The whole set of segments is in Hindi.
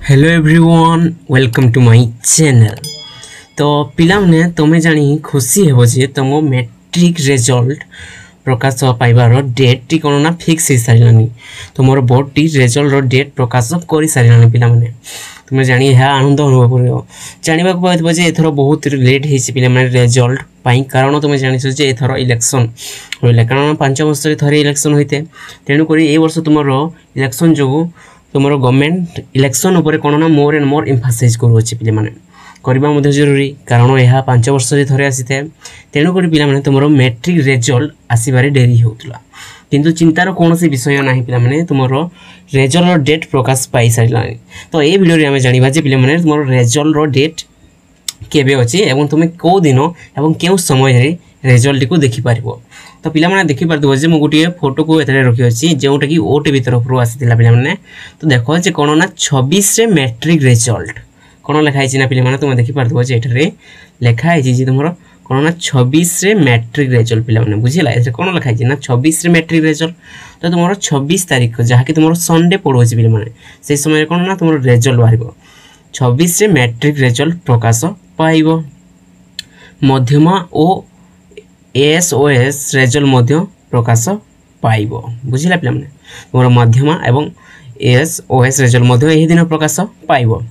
Hello everyone welcome to my channel. तो पिला माने तुम्हें जानी खुशी हेबो जे तुम मैट्रिक रिजल्ट प्रकाश पाइबार डेट टी कोन ना फिक्स हो सारानी। तुमर बोर्ड टी रिजल्ट डेट प्रकाश कर सारानी। पिला माने तुम्हें जानी है आनंद अनुभव कर जानवा पाइबो जे एथरो बहुत लेट हेसी पिला माने रिजल्ट पाई। कारण तुम्हें जानि छ जे एथरो इलेक्शन होइले, कारण 5 वर्ष रे थरे इलेक्शन होइते। तेनु करी ए वर्ष तुमर इलेक्शन जो तुम गवर्नमेंट इलेक्शन उपर कौन ना मोर एंड मोर एम्फासाइज करुच्छे पे मैंने करवा जरूरी, कारण यह 5 वर्ष थे आसी था। तेणुक पे तुम मैट्रिक रिजल्ट आसबार डेरी होता, किंतु चिंतार कौन विषय ना पे तुम रिजल्ट डेट प्रकाश पाई सारा। तो ये वीडियो आम जाना पे तुम रिजल्ट डेट केबे अच्छी और तुम कौ दिन और क्यों समय रिजल्ट को देखिपार। तो पिला माने देखि पारथबो जे मु गुटिए फोटो को एतरे रखि अछि जेउटा कि ओटीवी तरफ रु आसीतिला पिला माने। तो देखो जे कोन ना 26 रे मैट्रिक रिजल्ट कोन लिखा आइछि ना पिला माने तुम देखि पारथबो जे एतरे लिखा आइछि जे तुमरो कोन ना 26 रे मैट्रिक रिजल्ट पिला माने बुझिला। एतरे कोन लिखा आइछि ना 26 रे मैट्रिक रिजल्ट। तो तुमरो 26 तारिख जहा कि तुमरो संडे पड़ो अछि पिला माने से समय कोन ना तुमरो रिजल्ट बाहिबो। 26 रे मैट्रिक रिजल्ट प्रकाश पाइबो। मध्यमा ओ एसओएस रिजल्ट मध्य प्रकाश पाइबो बुझिला पिला माने। तुमरो मध्यमा एवं एसओएस रिजल्ट मध्य एही दिन प्रकाश पाइबो।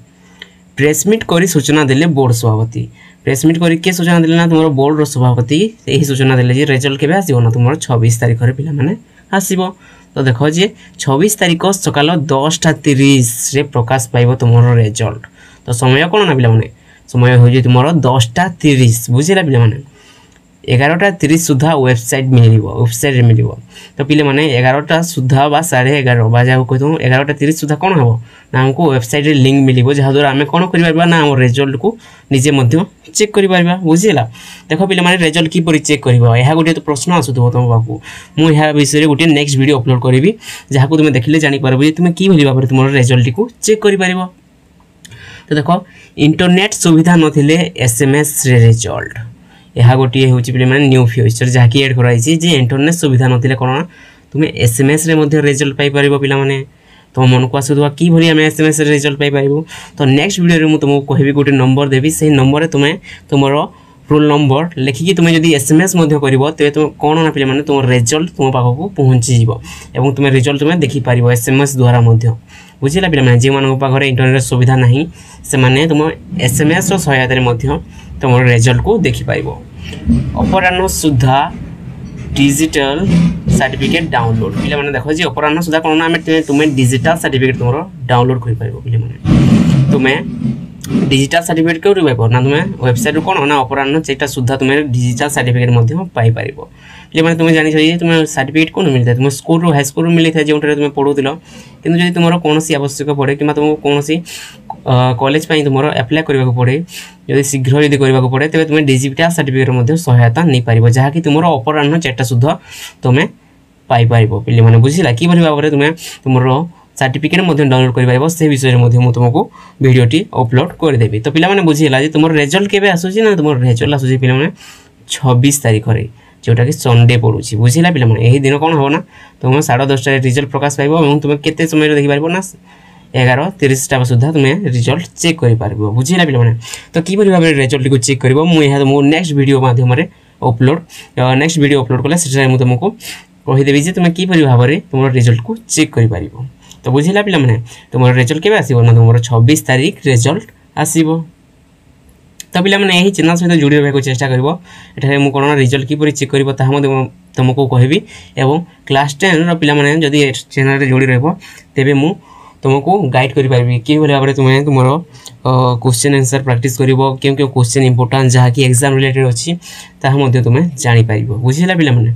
प्रेसमिट करी सूचना देले बोर्ड सभापति। प्रेसमिट करी के सूचना देले ना तुमरो बोर्ड रो सभापति एही सूचना देले जे रिजल्ट केबे आसीबो ना तुमरो 26 तारिख रे पिला माने आसीबो। तो देखो जे 26 तारिख सकाल 10:30 रे प्रकाश पाइबो तुमरो रिजल्ट। तो समय कोन ना पिला माने समय हो जे तुमरो 10:30 बुझिला पिला माने। 11:30 सुधा वेबसाइट मिल। तो पिले माने 11टा सुधा बा 11:30 बाजा को कहूँ 11:30 सुधा कौन हम ना हमको वेबसाइट लिंक मिल जहाँद्वारा आम कौन कर ना आम रिजल्ट को निजे चेक कर बुझीला। देख पिले माने रिजल्ट किपर चेक कर यह गोटे तो प्रश्न आसुव तुम पाक मुझे विषय गोटे नेक्स्ट वीडियो अपलोड करी जहाँ को तुम देखिले जापर तुम कि भाव में तुम रिजल्ट को चेक कर। तो देख इंटरनेट सुविधा नथिले एसएमएस रिजल्ट यह गोटे हूँ पे मैंने न्यू फ्यूचर जहाँकि एड कराई जे इंटरनेट सुविधा नथिले कौन तुम एसएमएस रे रिजल्ट पाई पारिबो पिला माने। तुम मन को आसुवा कि भली आम एसएमएस रे रिजल्ट पाई पारिबो। तो नेक्स्ट वीडियो में तुमको कहबी गोटे नंबर देवी से नंबर तुम्हें तुम रोल नंबर लिखिकी तुम जब एसएमएस कर तेज तुम कौन ना पे तुम रिजल्ट तुम पाखक पहुँची और तुम रिजल्ट तुम देखिपार एसएमएस द्वारा बुझिला पे मैंने जो पाखे इंटरनेट सुविधा ना से तुम एसएमएस सहायता तुम रिजल्ट को देखिपार। अपराह्न सुधा डिजिटल सर्टिफिकेट डाउनलोड पिला माने देखो जी अपराह्न सुधा कौन ना तुम्हें डिजिटल सर्टिफिकेट तुम डाउनलोड कर पाइबो पिला माने। तुम्हें डिजिटल सर्टिफिकेट क्यों पाइबो ना तुम्हें वेबसाइट कौन ना अपराह्न सेटा सुधा तुम्हें डिजिटल सर्टिफिकेट पाई पारिबो पिला माने। तुम्हें जानि छ तुम्हें सर्टिफिकेट कोन मिलता है तुम स्कूल रो हाई स्कूल मिली था जो तुम्हें पढ़ुथिलो, किंतु जदि तुमरो कोनोसी आवश्यक पड़े कि तुमको कोनोसी कॉलेज पाई तुम एप्लाय करबा पड़े जदि शीघ्र यदि करबा पड़े तेज तुम्हें डिजिटल सर्टिफिकेट सहायता नहीं पार जहाँकि तुम अपराह्न 4टा सुधा तुम्हें पाई पार पे मैंने बुझिला कि भाव में तुम्हें तुम सर्टिफिकेट डाउनलोड कर से विषय में तुमको वीडियोटी अपलोड करदेवी। तो पे बुझीला तुम रिजल्ट केबे आसुची ना तुम रिजल्ट आसुची पे 26 तारिख रे जोटा कि संडे पड़ुची बुझीला पे यही दिन कौन हम ना तुम 10:30 रिजल्ट प्रकाश पाइब और तुम केते समय देखिपार ना 11:30 सुधा तुम्हें रिजल्ट चेक कर बुझीला पे मैंने। तो कि भाव में रिजल्ट को चेक कर मो नेक्स्ट वीडियो माध्यम अपलोड नेक्स्ट वीडियो अपलोड कले से तुमको कहीदेवी तुम्हें कि भाव में तुम रिजल्ट को चेक कर। तो बुझीला पे मैंने तुम रिजल्ट केबे आसीबो ना तुम 26 तारिख रिजल्ट आसीबो। तो पे मैंने यही चैनल सहित जोड़ी रहा चेष्टा कर मुझे कौन रिजल्ट किपर चेक कर तुमको कहबी। और क्लास 10 पे मैंने जदि चैनल जोड़ी रेबे मु तुमको गाइड कर पारि कि भाव में तुम्हें तुम क्वेश्चन आंसर प्रैक्टिस कर क्यों क्यों क्वेश्चन इंपोर्टेंट जहाँकि एग्जाम रिलेटेड अच्छी तुम्हें जापर बुझीला पे मैंने।